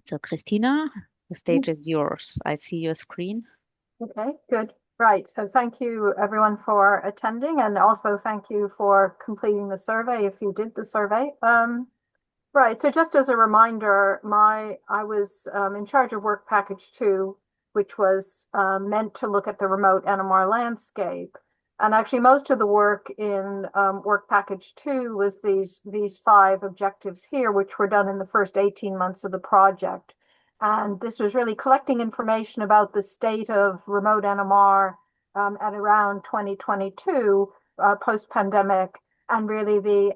So, Christina, the stage is yours. I see your screen. Okay, good. Right. So thank you everyone for attending, and also thank you for completing the survey if you did the survey. Right. So just as a reminder, I was in charge of work package 2, which was meant to look at the remote NMR landscape. And actually, most of the work in work package 2 was these 5 objectives here, which were done in the first 18 months of the project. And this was really collecting information about the state of remote NMR at around 2022, post-pandemic, and really the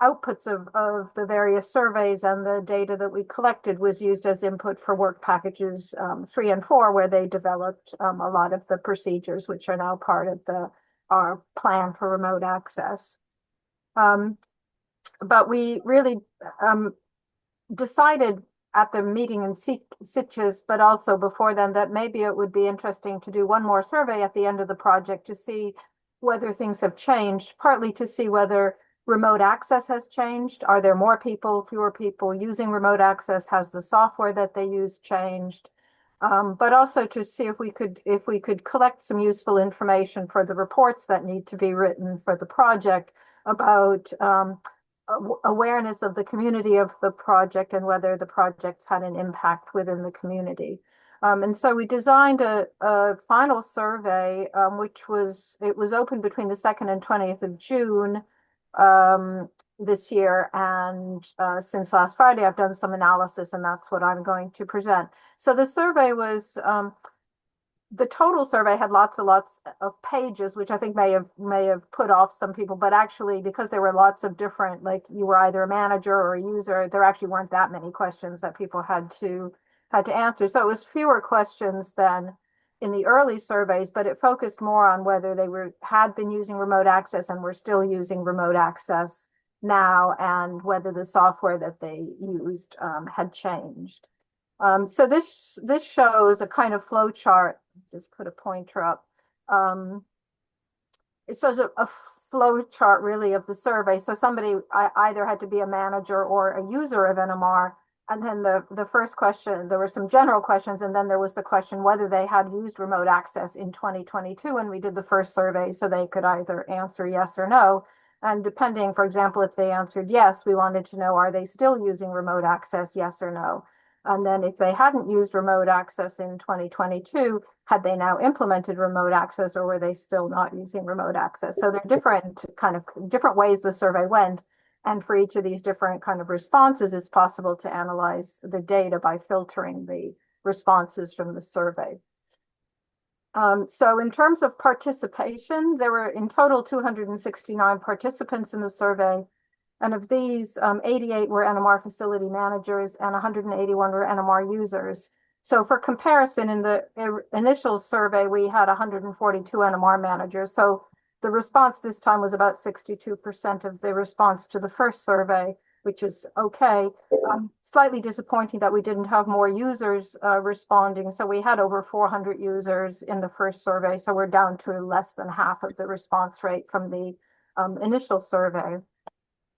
outputs of the various surveys and the data that we collected was used as input for work packages 3 and 4, where they developed a lot of the procedures, which are now part of our plan for remote access. But we really decided at the meeting in Sitges, but also before then, that maybe it would be interesting to do one more survey at the end of the project to see whether things have changed, partly to see whether remote access has changed. Are there more people, fewer people using remote access? Has the software that they use changed? But also to see if we could collect some useful information for the reports that need to be written for the project about awareness of the community of the project and whether the project's had an impact within the community. And so we designed a final survey, which was open between the 2nd and 20th of June this year. And since last Friday, I've done some analysis, and that's what I'm going to present. So the survey was the total survey had lots and lots of pages, which I think may have put off some people, but actually because there were lots of different, like you were either a manager or a user, there actually weren't that many questions that people had to answer. So it was fewer questions than in the early surveys, but it focused more on whether they had been using remote access and were still using remote access now, and whether the software that they used had changed. So this shows a kind of flow chart. Just put a pointer up. It shows a flow chart really of the survey. So somebody either had to be a manager or a user of NMR. And then the first question, there were some general questions, and then there was the question whether they had used remote access in 2022 when we did the first survey, so they could either answer yes or no. And depending, for example, if they answered yes, we wanted to know, are they still using remote access, yes or no? And then if they hadn't used remote access in 2022, had they now implemented remote access, or were they still not using remote access? So there are different ways the survey went. And for each of these different kind of responses, it's possible to analyze the data by filtering the responses from the survey. So in terms of participation, there were in total 269 participants in the survey. And of these, 88 were NMR facility managers and 181 were NMR users. So for comparison, in the initial survey, we had 142 NMR managers. So the response this time was about 62% of the response to the first survey, which is okay. Slightly disappointing that we didn't have more users responding. So we had over 400 users in the first survey. So we're down to less than half of the response rate from the initial survey.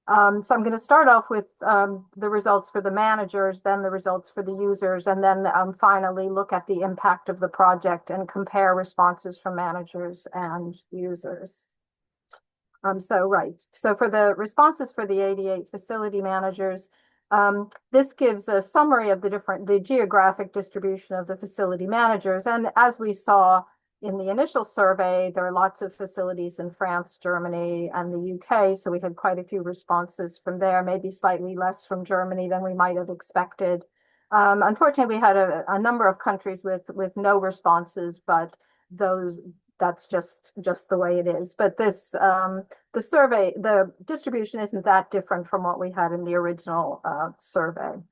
So I'm going to start off with the results for the managers, then the results for the users, and then finally look at the impact of the project and compare responses from managers and users. So for the responses for the 88 facility managers, this gives a summary of the geographic distribution of the facility managers. And as we saw in the initial survey, there are lots of facilities in France, Germany, and the UK. So we had quite a few responses from there, maybe slightly less from Germany than we might have expected. Unfortunately, we had a number of countries with no responses, but that's just the way it is. But the distribution isn't that different from what we had in the original survey.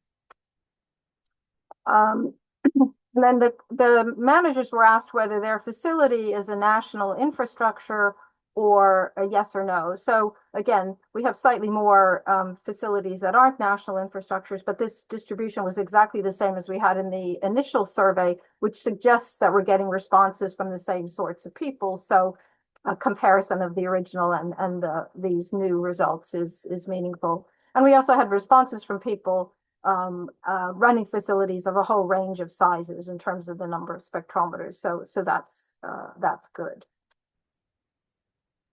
And then the managers were asked whether their facility is a national infrastructure or a yes or no. So again, we have slightly more facilities that aren't national infrastructures, but this distribution was exactly the same as we had in the initial survey, which suggests that we're getting responses from the same sorts of people. So a comparison of the original and these new results is meaningful. And we also had responses from people running facilities of a whole range of sizes in terms of the number of spectrometers. So that's good.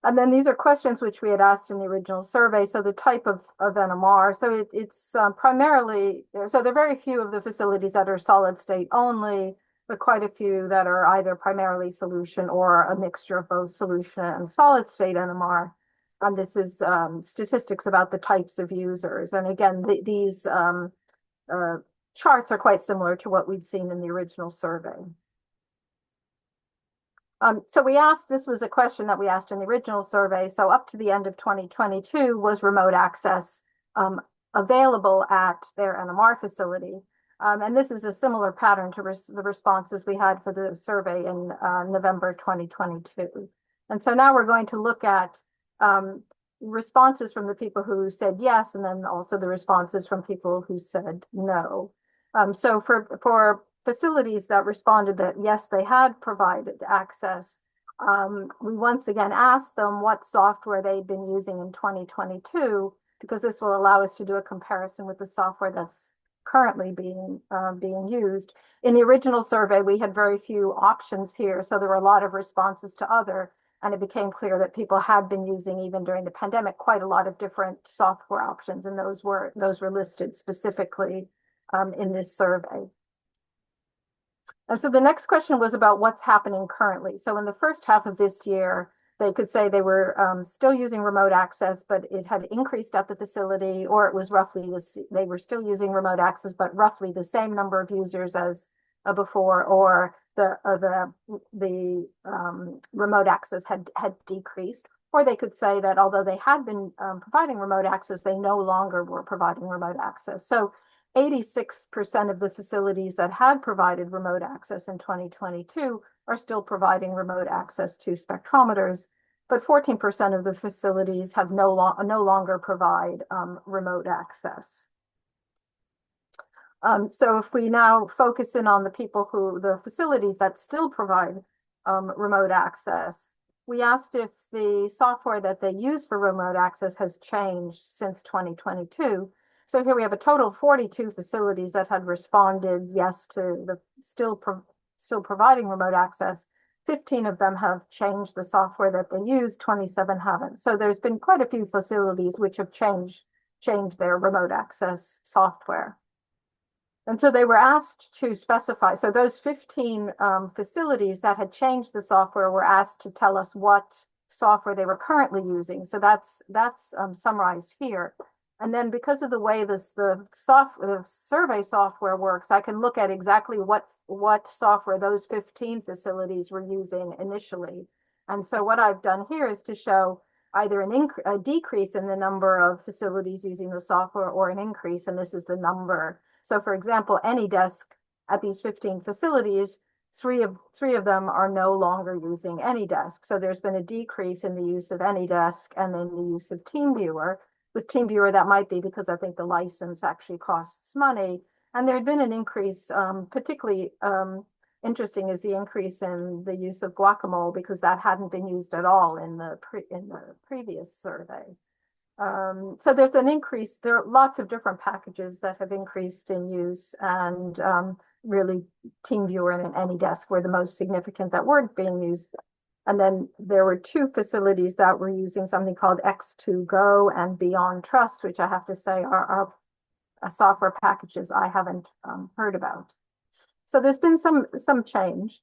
And then these are questions which we had asked in the original survey. So the type of NMR. So it's primarily, so there are very few of the facilities that are solid state only, but quite a few that are either primarily solution or a mixture of both solution and solid state NMR. And this is statistics about the types of users. And again, these charts are quite similar to what we'd seen in the original survey. So we asked, this was a question that we asked in the original survey. So up to the end of 2022, was remote access available at their NMR facility? And this is a similar pattern to the responses we had for the survey in November 2022. And so now we're going to look at responses from the people who said yes, and then also the responses from people who said no. So for facilities that responded that yes, they had provided access, we once again asked them what software they'd been using in 2022, because this will allow us to do a comparison with the software that's currently being used. In the original survey, we had very few options here, so there were a lot of responses to other, and it became clear that people had been using, even during the pandemic, quite a lot of different software options, and those were listed specifically in this survey. And so the next question was about what's happening currently. So in the first half of this year, they could say they were still using remote access, but it had increased at the facility, or it was roughly this, they were still using remote access, but roughly the same number of users as before, or the remote access had decreased. Or they could say that although they had been providing remote access, they no longer were providing remote access. So 86% of the facilities that had provided remote access in 2022 are still providing remote access to spectrometers, but 14% of the facilities have no longer provide remote access. So if we now focus in on the facilities that still provide remote access, we asked if the software that they use for remote access has changed since 2022. So here we have a total of 42 facilities that had responded yes to the still providing remote access. 15 of them have changed the software that they use, 27 haven't. So there's been quite a few facilities which have changed their remote access software. And so they were asked to specify, so those 15 facilities that had changed the software were asked to tell us what software they were currently using. So that's summarized here. And then because of the way the survey software works, I can look at exactly what software those 15 facilities were using initially. And so what I've done here is to show either a decrease in the number of facilities using the software or an increase, and this is the number. So for example, AnyDesk at these 15 facilities, three of them are no longer using AnyDesk. So there's been a decrease in the use of AnyDesk and then the use of TeamViewer. With TeamViewer, that might be because I think the license actually costs money. And there had been an increase, particularly interesting is the increase in the use of Guacamole, because that hadn't been used at all in the previous survey. So there's an increase. There are lots of different packages that have increased in use, and really TeamViewer and AnyDesk were the most significant that weren't being used. And then there were two facilities that were using something called X2Go and Beyond Trust, which I have to say are software packages I haven't heard about. So there's been some change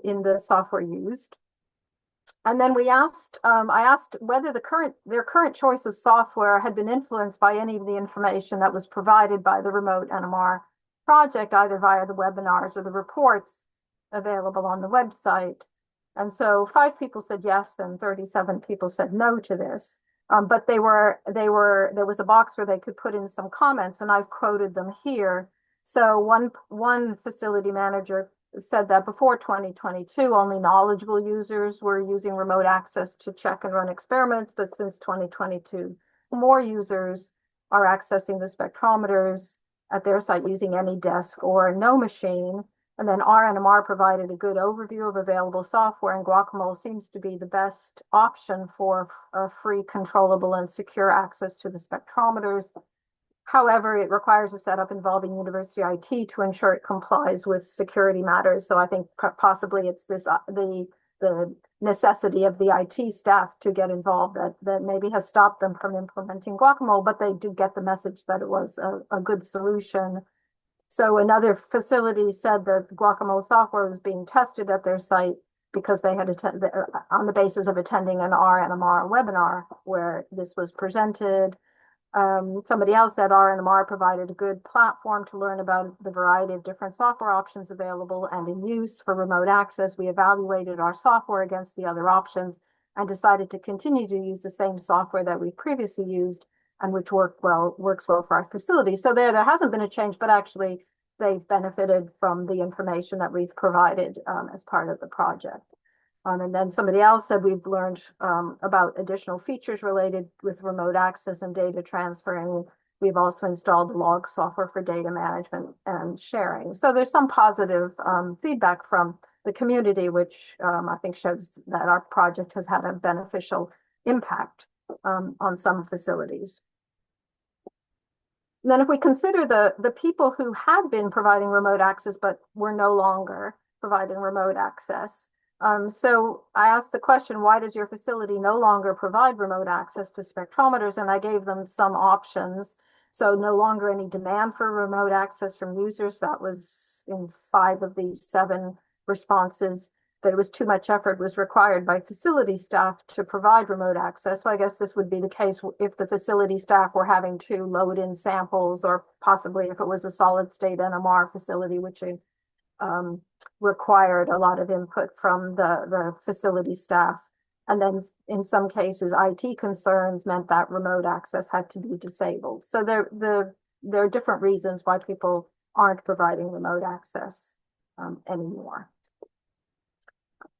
in the software used. And then I asked whether their current choice of software had been influenced by any of the information that was provided by the remote NMR project, either via the webinars or the reports available on the website. And so 5 people said yes, and 37 people said no to this. But there was a box where they could put in some comments, and I've quoted them here. So one facility manager said that before 2022, only knowledgeable users were using remote access to check and run experiments, but since 2022, more users are accessing the spectrometers at their site using AnyDesk or no machine. And then R NMR provided a good overview of available software, and Guacamole seems to be the best option for free, controllable, and secure access to the spectrometers. However, it requires a setup involving university IT to ensure it complies with security matters. So I think possibly it's this the necessity of the IT staff to get involved that maybe has stopped them from implementing Guacamole, but they did get the message that it was a good solution. So another facility said that Guacamole software was being tested at their site because they had attended on the basis of attending an R NMR webinar where this was presented. Somebody else said R NMR provided a good platform to learn about the variety of different software options available and in use for remote access. We evaluated our software against the other options and decided to continue to use the same software that we previously used and which works well for our facility. So there hasn't been a change, but actually they've benefited from the information that we've provided as part of the project. And then somebody else said we've learned about additional features related with remote access and data transfer. And we've also installed the log software for data management and sharing. So there's some positive feedback from the community, which I think shows that our project has had a beneficial impact on some facilities. And then if we consider the people who had been providing remote access, but were no longer providing remote access. So I asked the question, why does your facility no longer provide remote access to spectrometers? And I gave them some options. So no longer any demand for remote access from users. That was in 5 of these 7 responses. That it was too much effort was required by facility staff to provide remote access. So I guess this would be the case if the facility staff were having to load in samples, or possibly if it was a solid state NMR facility, which required a lot of input from the facility staff. And then in some cases, IT concerns meant that remote access had to be disabled. So there are different reasons why people aren't providing remote access anymore.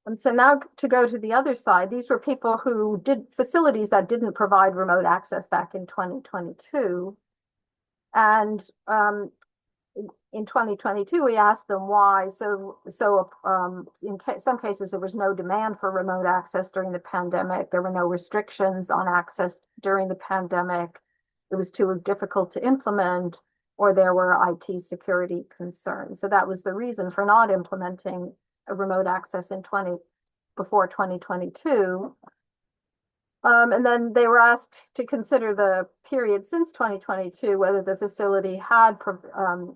And so now to go to the other side, these were people who facilities that didn't provide remote access back in 2022. And in 2022, we asked them why. So in some cases, there was no demand for remote access during the pandemic. There were no restrictions on access during the pandemic. It was too difficult to implement, or there were IT security concerns. So that was the reason for not implementing a remote access before 2022. And then they were asked to consider the period since 2022, whether the facility had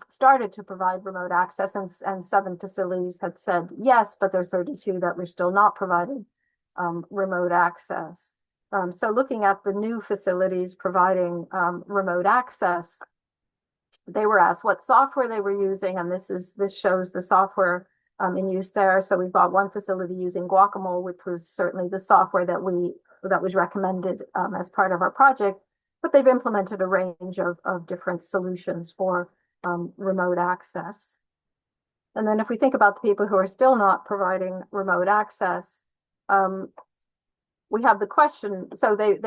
started to provide remote access, and 7 facilities had said yes, but there are 32 that were still not providing remote access. So looking at the new facilities providing remote access, they were asked what software they were using, and this shows the software in use there. So we've got one facility using Guacamole, which was certainly the software that was recommended as part of our project, but they've implemented a range of different solutions for remote access. And then if we think about the people who are still not providing remote access, we have the question, so they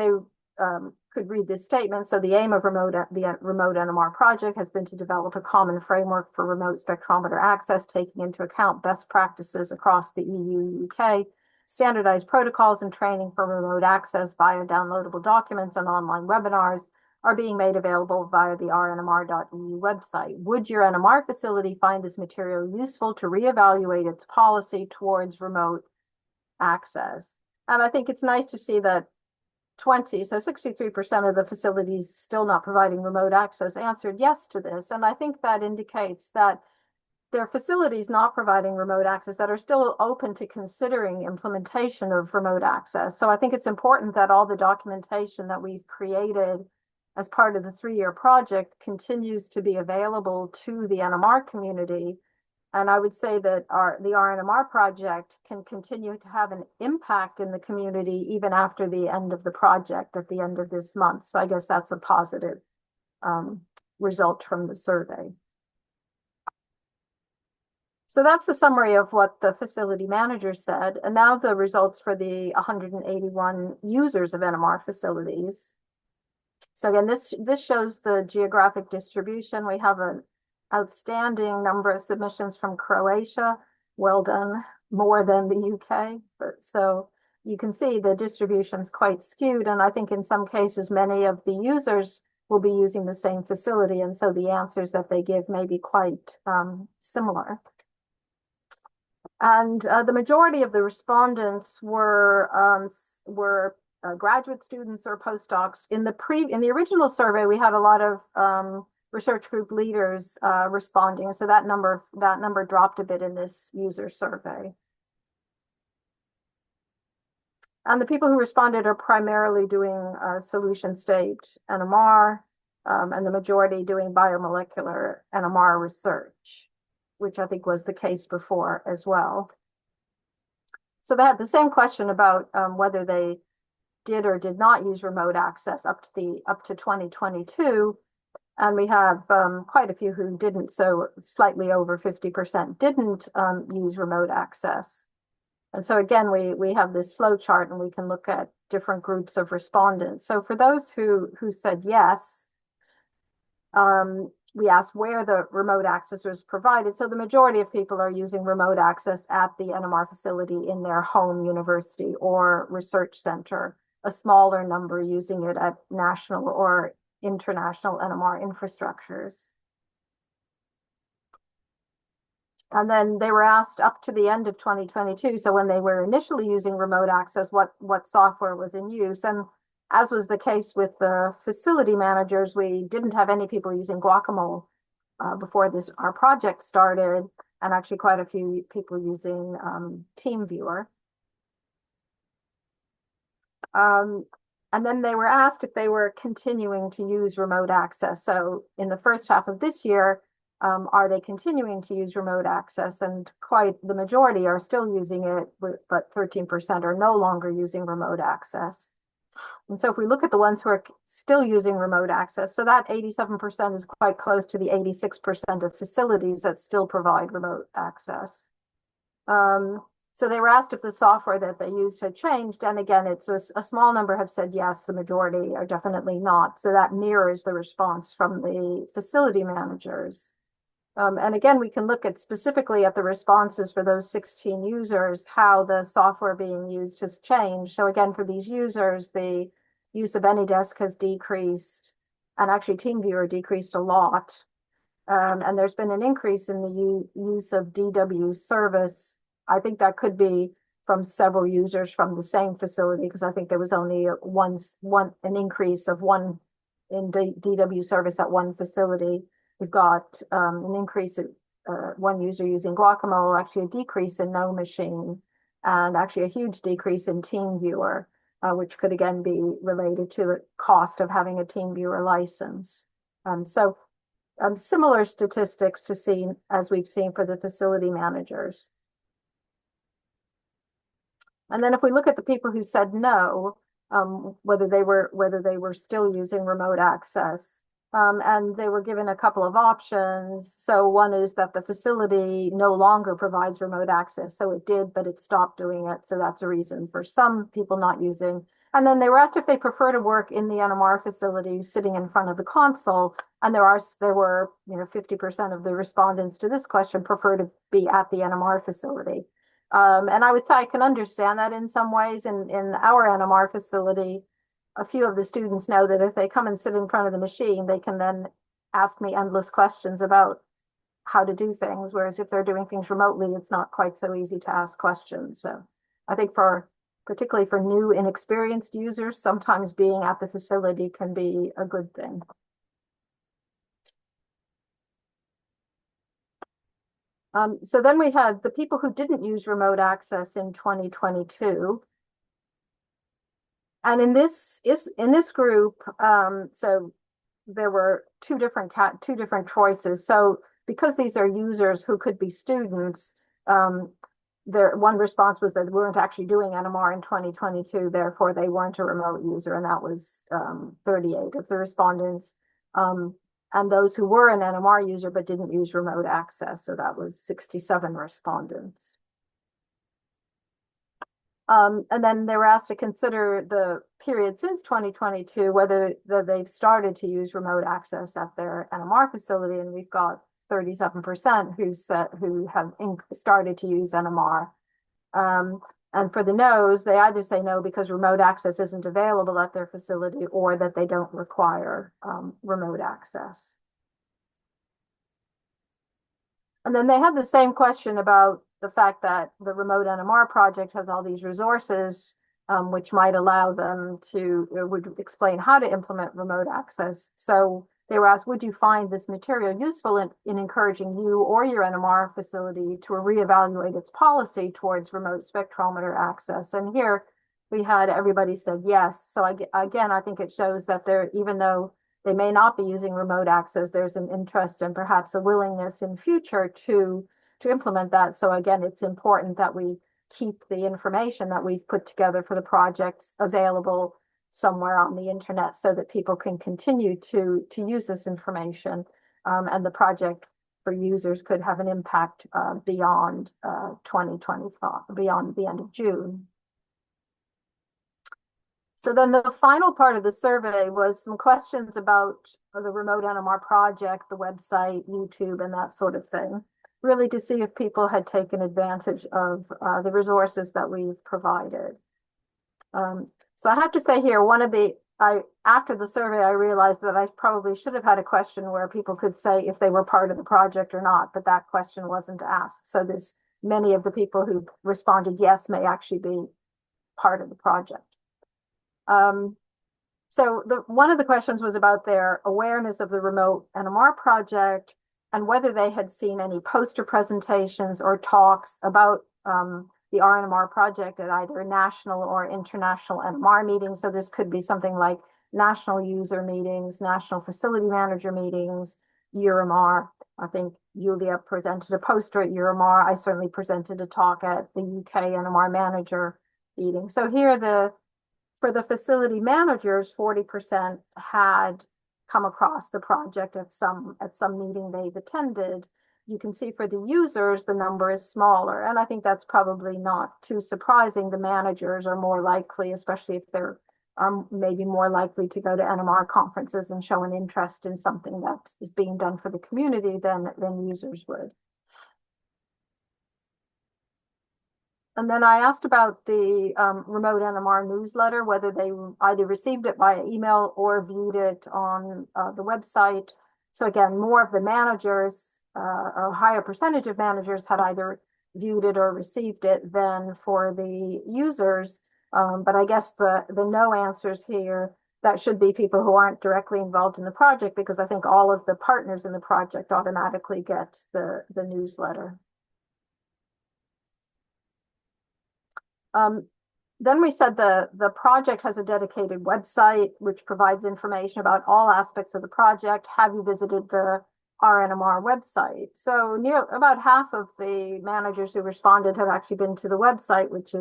could read this statement. So the aim of the remote NMR project has been to develop a common framework for remote spectrometer access, taking into account best practices across the EU, UK, standardized protocols and training for remote access via downloadable documents and online webinars are being made available via the rnmr.eu website. Would your NMR facility find this material useful to reevaluate its policy towards remote access? And I think it's nice to see that 63% of the facilities still not providing remote access answered yes to this. And I think that indicates that there are facilities not providing remote access that are still open to considering implementation of remote access. So I think it's important that all the documentation that we've created as part of the 3-year project continues to be available to the NMR community. And I would say that the RNMR project can continue to have an impact in the community even after the end of the project at the end of this month. So I guess that's a positive result from the survey. So that's the summary of what the facility manager said. And now the results for the 181 users of NMR facilities. So again, this shows the geographic distribution. We have an outstanding number of submissions from Croatia. Well done, more than the UK. So you can see the distribution is quite skewed. And I think in some cases, many of the users will be using the same facility, and so the answers that they give may be quite similar. And the majority of the respondents were graduate students or postdocs. In the original survey, we had a lot of research group leaders responding, so that number dropped a bit in this user survey. And the people who responded are primarily doing solution state NMR, and the majority doing biomolecular NMR research, which I think was the case before as well. So they had the same question about whether they did or did not use remote access up to 2022. And we have quite a few who didn't, so slightly over 50% didn't use remote access. And so again, we have this flow chart and we can look at different groups of respondents. So for those who said yes, we asked where the remote access was provided. So the majority of people are using remote access at the NMR facility in their home university or research center, a smaller number using it at national or international NMR infrastructures. And then they were asked up to the end of 2022. So when they were initially using remote access, what software was in use. And as was the case with the facility managers, we didn't have any people using Guacamole before our project started, and actually quite a few people using TeamViewer. And then they were asked if they were continuing to use remote access. So in the first half of this year, are they continuing to use remote access? And quite the majority are still using it, but 13% are no longer using remote access. And so if we look at the ones who are still using remote access, so that 87% is quite close to the 86% of facilities that still provide remote access. So they were asked if the software that they used had changed. And again, it's a small number have said yes, the majority are definitely not. So that mirrors the response from the facility managers. And again, we can look at specifically at the responses for those 16 users, how the software being used has changed. So again, for these users, the use of AnyDesk has decreased, and actually TeamViewer decreased a lot. And there's been an increase in the use of DW service. I think that could be from several users from the same facility, because I think there was only an increase of one in DW service at one facility. We've got an increase in one user using Guacamole, actually a decrease in No Machine, and actually a huge decrease in TeamViewer, which could again be related to the cost of having a TeamViewer license. So similar statistics to see as we've seen for the facility managers. And then if we look at the people who said no, whether they were still using remote access, and they were given a couple of options. So one is that the facility no longer provides remote access. So it did, but it stopped doing it. So that's a reason for some people not using. And then they were asked if they prefer to work in the NMR facility sitting in front of the console. And there were 50% of the respondents to this question prefer to be at the NMR facility. And I would say I can understand that in some ways. In our NMR facility, a few of the students know that if they come and sit in front of the machine, they can then ask me endless questions about how to do things. Whereas if they're doing things remotely, it's not quite so easy to ask questions. So I think particularly for new inexperienced users, sometimes being at the facility can be a good thing. So then we had the people who didn't use remote access in 2022. And in this group, so there were two different choices. So because these are users who could be students, one response was that they weren't actually doing NMR in 2022, therefore they weren't a remote user, and that was 38 of the respondents. And those who were an NMR user but didn't use remote access, so that was 67 respondents. And then they were asked to consider the period since 2022, whether they've started to use remote access at their NMR facility, and we've got 37% who have started to use NMR. And for the no's, they either say no because remote access isn't available at their facility or that they don't require remote access. And then they had the same question about the fact that the remote NMR project has all these resources, which might allow them to, would explain how to implement remote access. So they were asked, would you find this material useful in encouraging you or your NMR facility to reevaluate its policy towards remote spectrometer access? And here we had everybody said yes. So again, I think it shows that there, even though they may not be using remote access, there's an interest and perhaps a willingness in future to implement that. So again, it's important that we keep the information that we've put together for the project available somewhere on the internet so that people can continue to use this information, and the project for users could have an impact beyond 2025, beyond the end of June. So then the final part of the survey was some questions about the remote NMR project, the website, YouTube, and that sort of thing, really to see if people had taken advantage of the resources that we've provided. So I have to say here, after the survey, I realized that I probably should have had a question where people could say if they were part of the project or not, but that question wasn't asked. So many of the people who responded yes may actually be part of the project. So one of the questions was about their awareness of the remote NMR project and whether they had seen any poster presentations or talks about the R NMR project at either national or international NMR meetings. So this could be something like national user meetings, national facility manager meetings, EuroMR. I think Julia presented a poster at EuroMR. I certainly presented a talk at the UK NMR manager meeting. So here for the facility managers, 40% had come across the project at some meeting they've attended. You can see for the users, the number is smaller. And I think that's probably not too surprising. The managers are more likely, especially if they're maybe more likely to go to NMR conferences and show an interest in something that is being done for the community than users would. And then I asked about the remote NMR newsletter, whether they either received it via email or viewed it on the website. So again, more of the managers, a higher percentage of managers had either viewed it or received it than for the users. But I guess the no answers here, that should be people who aren't directly involved in the project, because I think all of the partners in the project automatically get the newsletter. Then we said the project has a dedicated website which provides information about all aspects of the project. Have you visited the R NMR website? So about half of the managers who responded have actually been to the website, which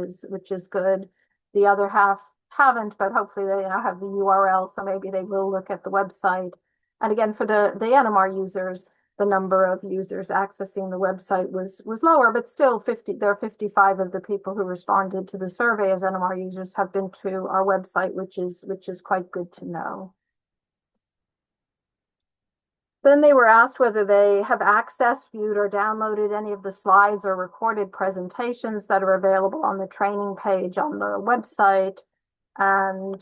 is good. The other half haven't, but hopefully they now have the URL, so maybe they will look at the website. And again, for the NMR users, the number of users accessing the website was lower, but still there are 55 of the people who responded to the survey as NMR users have been to our website, which is quite good to know. Then they were asked whether they have accessed, viewed, or downloaded any of the slides or recorded presentations that are available on the training page on the website. And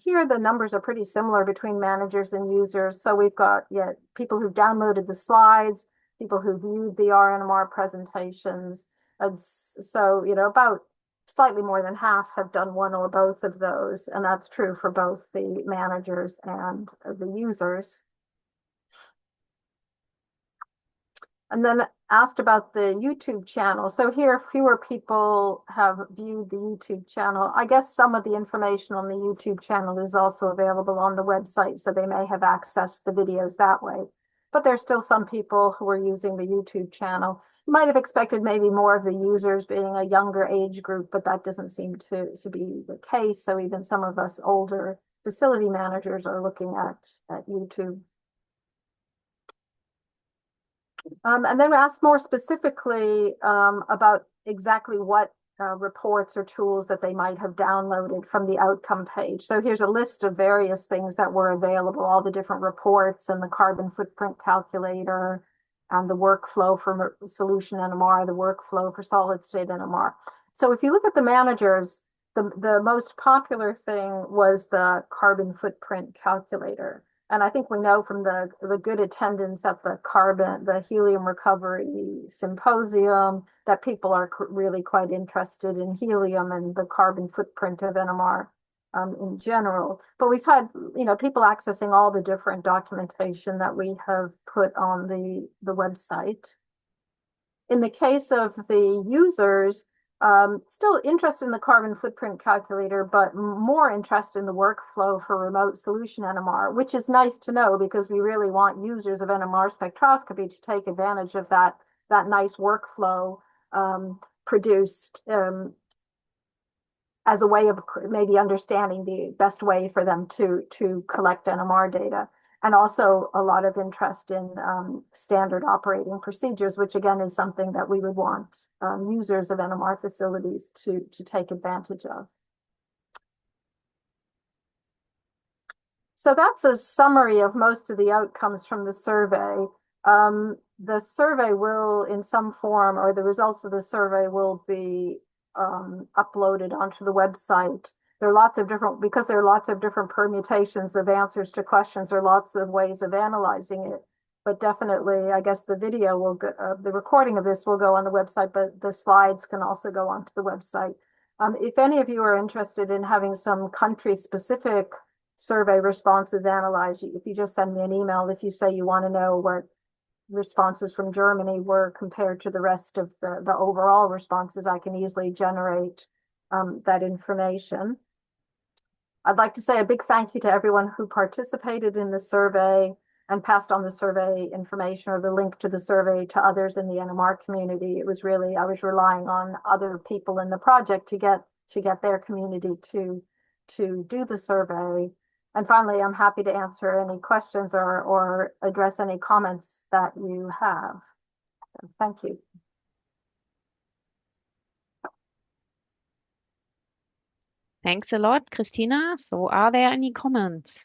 here the numbers are pretty similar between managers and users. So we've got people who've downloaded the slides, people who viewed the R NMR presentations. And so, about slightly more than half have done one or both of those. And that's true for both the managers and the users. And then asked about the YouTube channel. So here, fewer people have viewed the YouTube channel. I guess some of the information on the YouTube channel is also available on the website, so they may have accessed the videos that way. But there's still some people who are using the YouTube channel. You might have expected maybe more of the users being a younger age group, but that doesn't seem to be the case. So even some of us older facility managers are looking at YouTube. And then we asked more specifically about exactly what reports or tools that they might have downloaded from the outcome page. So here's a list of various things that were available, all the different reports and the carbon footprint calculator and the workflow for solution NMR, the workflow for solid state NMR. So if you look at the managers, the most popular thing was the carbon footprint calculator. And I think we know from the good attendance at the helium recovery symposium that people are really quite interested in helium and the carbon footprint of NMR in general. But we've had, people accessing all the different documentation that we have put on the website. In the case of the users, still interested in the carbon footprint calculator, but more interested in the workflow for remote solution NMR, which is nice to know because we really want users of NMR spectroscopy to take advantage of that nice workflow produced as a way of maybe understanding the best way for them to collect NMR data. And also a lot of interest in standard operating procedures, which again is something that we would want users of NMR facilities to take advantage of. So that's a summary of most of the outcomes from the survey. The survey will, in some form, or the results of the survey will be uploaded onto the website. There are lots of different, because there are lots of different permutations of answers to questions, there are lots of ways of analyzing it. But definitely, I guess the video will go, the recording of this will go on the website, but the slides can also go onto the website. If any of you are interested in having some country-specific survey responses analyzed, if you just send me an email, if you say you want to know what responses from Germany were compared to the rest of the overall responses, I can easily generate that information. I'd like to say a big thank you to everyone who participated in the survey and passed on the survey information or the link to the survey to others in the NMR community. It was really, I was relying on other people in the project to get their community to do the survey. And finally, I'm happy to answer any questions or address any comments that you have. Thank you. Thanks a lot, Christina. So are there any comments?